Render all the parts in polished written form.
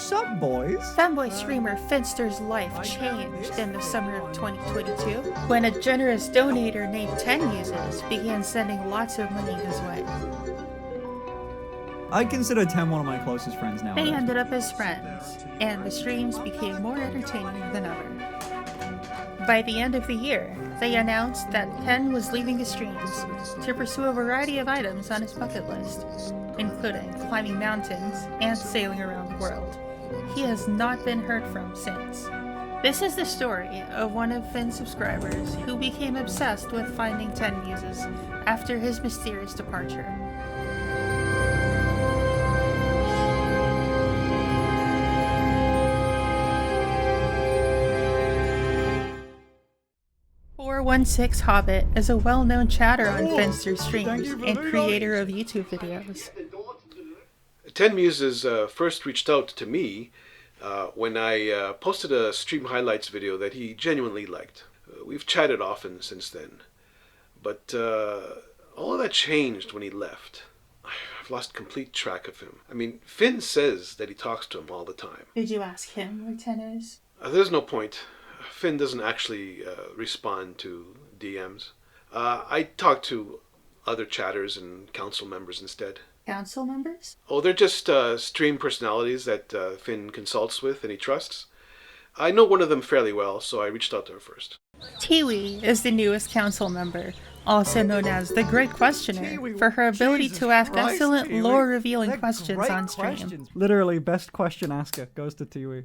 Sup, boys? Fanboy streamer Finster's life changed in the summer of 2022 when a generous donator named TenMuses began sending lots of money his way. I consider Tem one of my closest friends now. They ended up as friends, and the streams became more entertaining than ever. By the end of the year, they announced that Ten was leaving the streams to pursue a variety of items on his bucket list, including climbing mountains and sailing around the world. He has not been heard from since. This is the story of one of Finn's subscribers who became obsessed with finding TenMuses after his mysterious departure. Hobbit is a well-known chatter on Finster's streams and creator of YouTube videos. TenMuses first reached out to me when I posted a stream highlights video that he genuinely liked. We've chatted often since then, but all of that changed when he left. I've lost complete track of him. I mean, Finn says that he talks to him all the time. Did you ask him where Ten is? There's no point. Finn doesn't actually respond to DMs. I talk to other chatters and council members instead. Council members? Oh, they're just stream personalities that Finn consults with and he trusts. I know one of them fairly well, so I reached out to her first. Teewy is the newest council member, also known as the Great Questioner, for her ability to ask excellent lore-revealing questions on stream. Literally, best question asker goes to Teewy.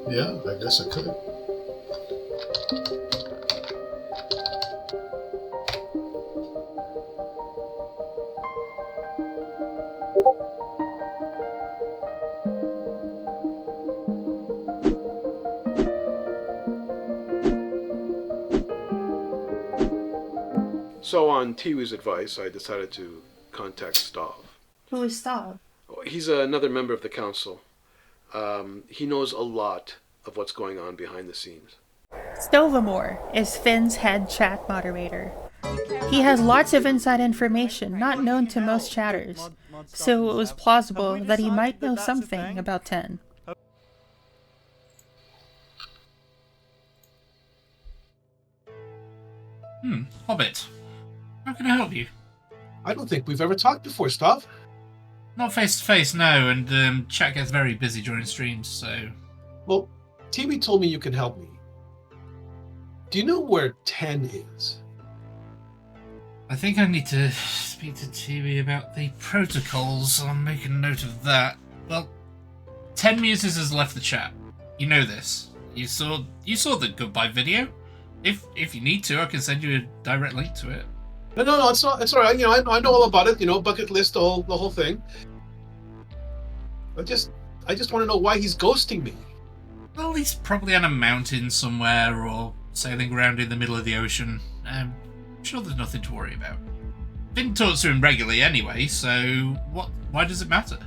Yeah, I guess I could. So on Teewy's advice, I decided to contact Stav. Who is Stav? He's another member of the council. He knows a lot of what's going on behind the scenes. Stovamor is Finn's head chat moderator. He has lots of inside information not known to most chatters, so it was plausible that he might know something about Ten. Hobbit. How can I help you? I don't think we've ever talked before, Stav. Not face to face, no, and chat gets very busy during streams, so... Well, Teewy told me you can help me. Do you know where 10 is? I think I need to speak to Teewy about the protocols. I'll make a note of that. Well, TenMuses has left the chat. You know this. You saw the goodbye video. If you need to, I can send you a direct link to it. No, it's not. It's all right. You know, I know all about it. You know, bucket list, the whole thing. I just want to know why he's ghosting me. Well, he's probably on a mountain somewhere or sailing around in the middle of the ocean. I'm sure there's nothing to worry about. Finn talks to him regularly anyway, so why does it matter?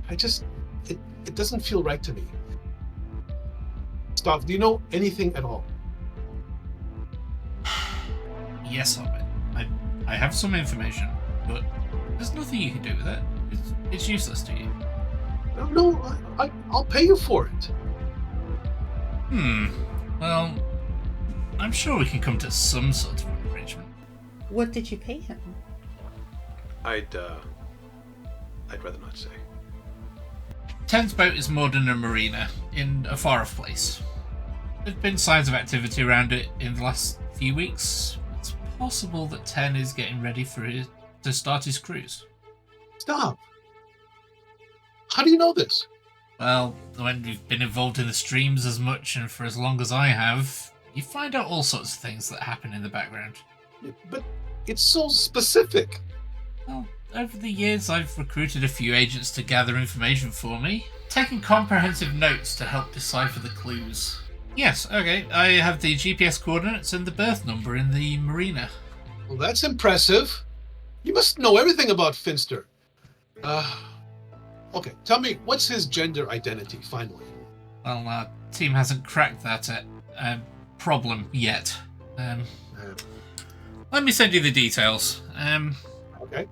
It doesn't feel right to me. Stav, do you know anything at all? Yes, Hobbit. I have some information, but there's nothing you can do with it. It's useless to you. No, I'll pay you for it. Well, I'm sure we can come to some sort of arrangement. What did you pay him? I'd rather not say. Ten's boat is moored in a marina in a far-off place. There's been signs of activity around it in the last few weeks. It's possible that Ten is getting ready to start his cruise. Stop. How do you know this? Well, when you've been involved in the streams as much and for as long as I have, you find out all sorts of things that happen in the background. But it's so specific. Well, over the years I've recruited a few agents to gather information for me, taking comprehensive notes to help decipher the clues. Yes, okay, I have the GPS coordinates and the berth number in the marina. Well, that's impressive. You must know everything about Finster. Okay, tell me, what's his gender identity, finally? Well, our team hasn't cracked that problem yet. Let me send you the details. Okay.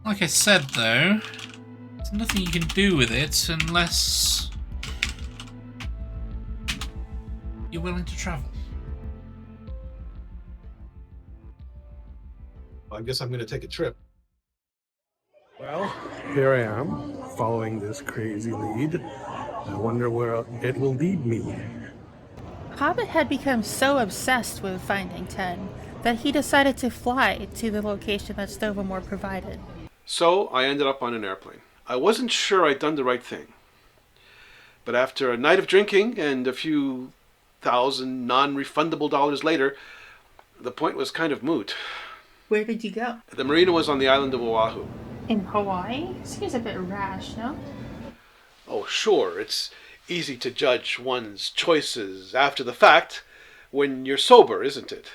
Like I said, though, there's nothing you can do with it unless you're willing to travel. I guess I'm going to take a trip. Well, here I am, following this crazy lead. I wonder where it will lead me. Hobbit had become so obsessed with finding Ten that he decided to fly to the location that Stovamor provided. So I ended up on an airplane. I wasn't sure I'd done the right thing. But after a night of drinking and a few thousand non-refundable dollars later, the point was kind of moot. Where did you go? The marina was on the island of Oahu. In Hawaii? Seems a bit rash, no? Oh, sure, it's easy to judge one's choices after the fact when you're sober, isn't it?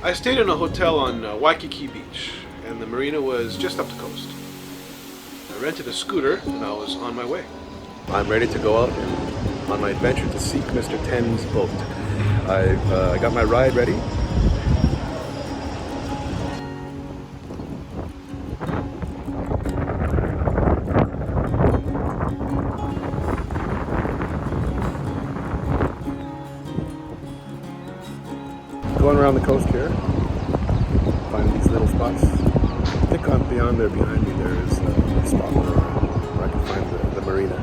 I stayed in a hotel on Waikiki Beach, and the marina was just up the coast. I rented a scooter, and I was on my way. I'm ready to go out on my adventure to seek Mr. Ten's boat. I got my ride ready. Going around the coast here, find these little spots. I think on beyond there, behind me, there is a spot where I can find the marina.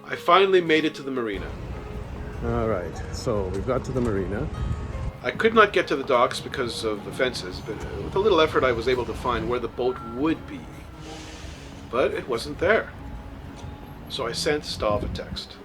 I finally made it to the marina. All right, so we've got to the marina. I could not get to the docks because of the fences, but with a little effort I was able to find where the boat would be. But it wasn't there. So I sent Stav a text.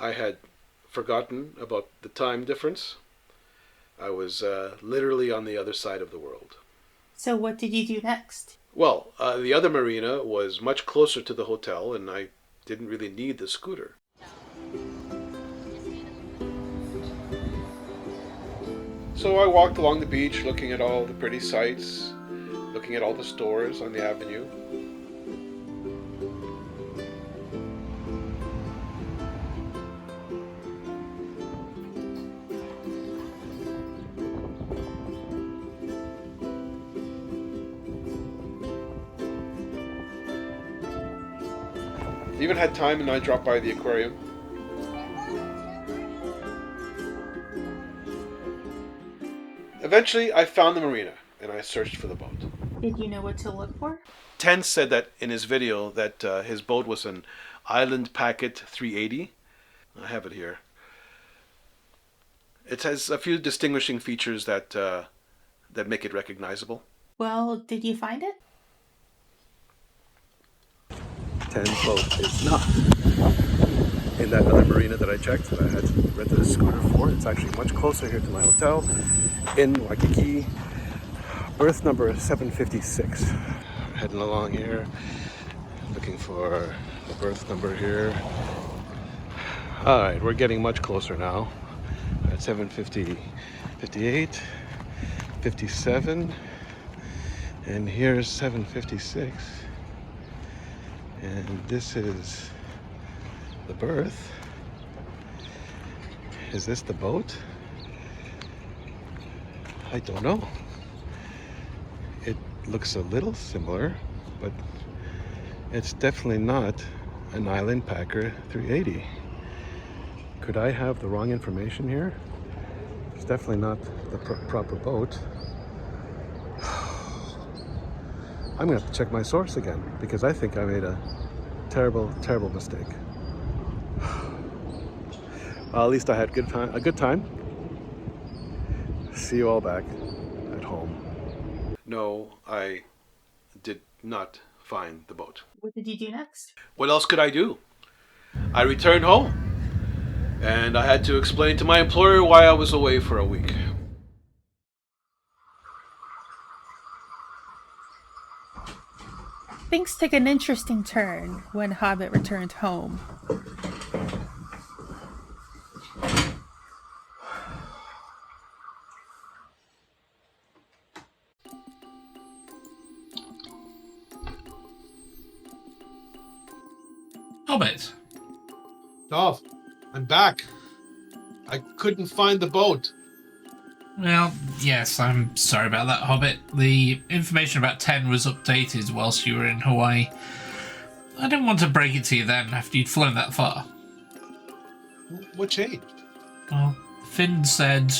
I had forgotten about the time difference. I was literally on the other side of the world. So what did you do next? Well, the other marina was much closer to the hotel, and I didn't really need the scooter. So I walked along the beach looking at all the pretty sights, looking at all the stores on the avenue. Even had time and I dropped by the aquarium. Eventually, I found the marina, and I searched for the boat. Did you know what to look for? Ten said that in his video that his boat was an Island Packet 380. I have it here. It has a few distinguishing features that make it recognizable. Well, did you find it? Ten's boat is not in that other marina that I checked, that I had rented a scooter for. It's actually much closer here to my hotel in Waikiki. Berth number 756. Heading along here, looking for the berth number here. All right, we're getting much closer now. At 750, 58, 57, and here's 756. And this is the berth. Is this the boat? I don't know. It looks a little similar, but it's definitely not an Island Packer 380. Could I have the wrong information here? It's definitely not the proper boat. I'm gonna have to check my source again because I think I made a terrible, terrible mistake. Well, at least I had a good time. See you all back at home. No, I did not find the boat. What did you do next? What else could I do? I returned home, and I had to explain to my employer why I was away for a week. Things took an interesting turn when Hobbit returned home. Hobbit. Oh, I'm back. I couldn't find the boat. Well, yes, I'm sorry about that, Hobbit. The information about Ten was updated whilst you were in Hawaii. I didn't want to break it to you then, after you'd flown that far. What changed? Well, Finn said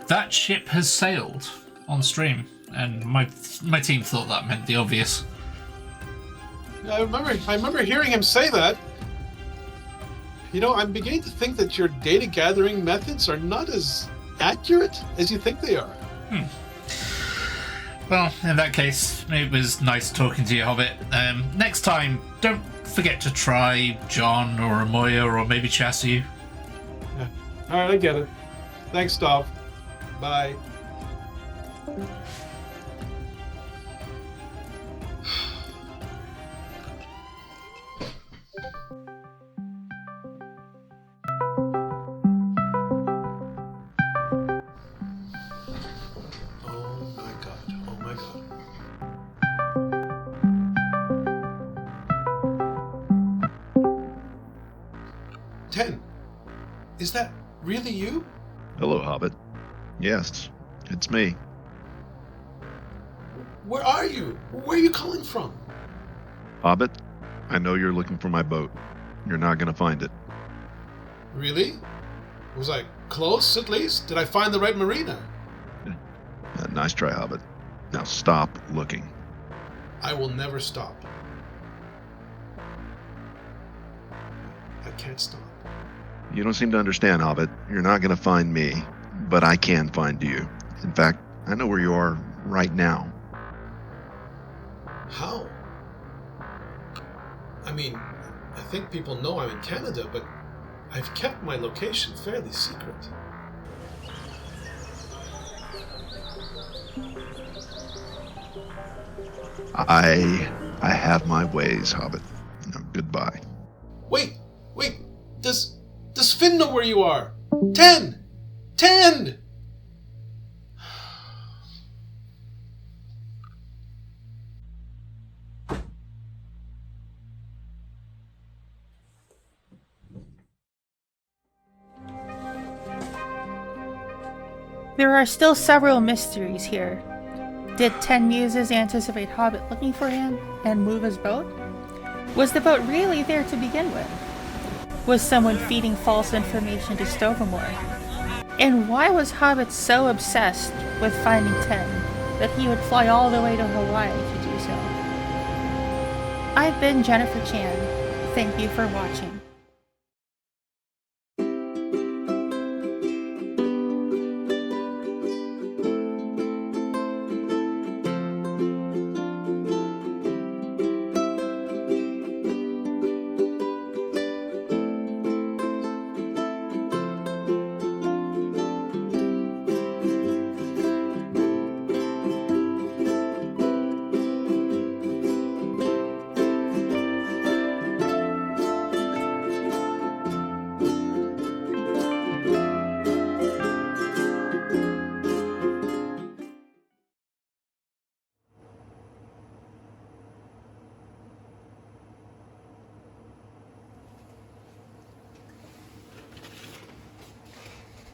that ship has sailed on stream, and my team thought that meant the obvious. I remember hearing him say that. You know, I'm beginning to think that your data gathering methods are not as accurate as you think they are. Well, in that case, it was nice talking to you, Hobbit. Next time, don't forget to try John or Amoya or maybe LittleChaSiu. Yeah. All right, I get it. Thanks, Stav. Bye. Ten, is that really you? Hello, Hobbit. Yes, it's me. Where are you? Where are you calling from? Hobbit, I know you're looking for my boat. You're not going to find it. Really? Was I close, at least? Did I find the right marina? Nice try, Hobbit. Now stop looking. I will never stop. I can't stop. You don't seem to understand, Hobbit. You're not going to find me, but I can find you. In fact, I know where you are right now. How? I mean, I think people know I'm in Canada, but I've kept my location fairly secret. I have my ways, Hobbit. Now, goodbye. Wait! Does Finn know where you are? 10! 10! There are still several mysteries here. Did TenMuses anticipate Hobbit looking for him and move his boat? Was the boat really there to begin with? Was someone feeding false information to Stovamor? And why was Hobbit so obsessed with finding Ten that he would fly all the way to Hawaii to do so? I've been Jennifer Chan. Thank you for watching.